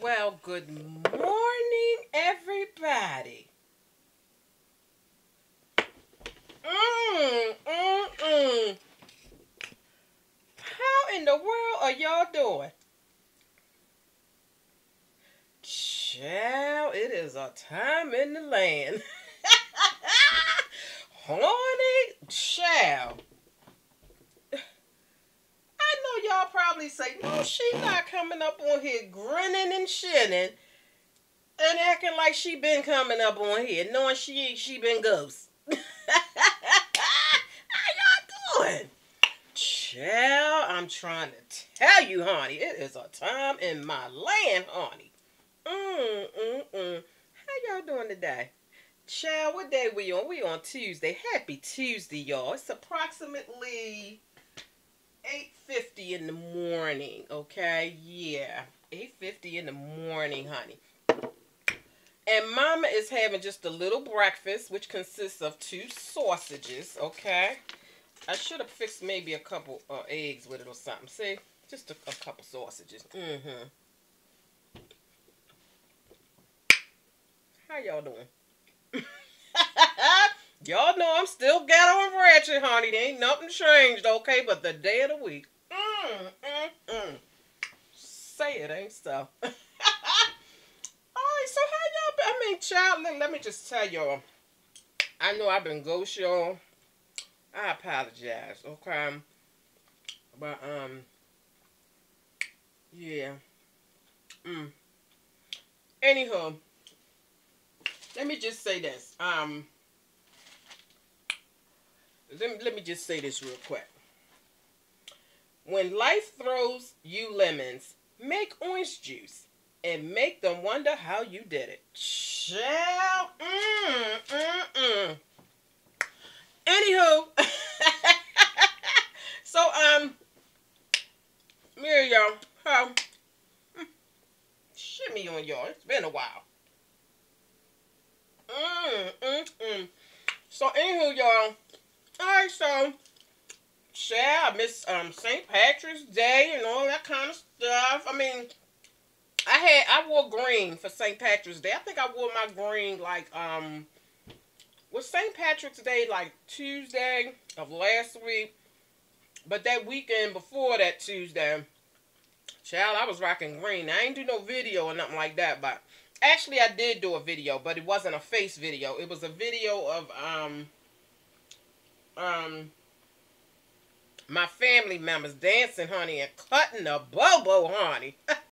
Well, good morning, everybody. How in the world are y'all doing? Child, it is a time in the land. Horny child. I know y'all probably say, no, she not coming up on here grinning and shinning and acting like she been coming up on here, knowing she been ghost. How y'all doing? Child, I'm trying to tell you, honey, it is a time in my land, honey. How y'all doing today? Child, what day we on? We on Tuesday. Happy Tuesday, y'all. It's approximately 8:50 in the morning, okay? Yeah, 8:50 in the morning, honey. And Mama is having just a little breakfast, which consists of 2 sausages, okay? I should have fixed maybe a couple eggs with it or something. See? Just a couple sausages. How y'all doing? Y'all know I'm still Ghetto And Ratchet, honey. There ain't nothing changed, okay? But the day of the week. Say it ain't so. Alright, so how y'all been? I mean, child, let me just tell y'all. I know I've been ghost, y'all. I apologize, okay? But, yeah. Anywho, let me just say this. Let me just say this real quick. When life throws you lemons, make orange juice and make them wonder how you did it. Child. Anywho, so here y'all. Shimmy on y'all. It's been a while. So anywho, y'all. Alright, so I miss St. Patrick's Day and all that kind of stuff. I mean, I wore green for St. Patrick's Day. I think I wore my green like was St. Patrick's Day like Tuesday of last week, but that weekend before that Tuesday, child, I was rocking green. I ain't do no video or nothing like that, but actually I did do a video, but it wasn't a face video. It was a video of my family members dancing, honey, and cutting a bobo, honey.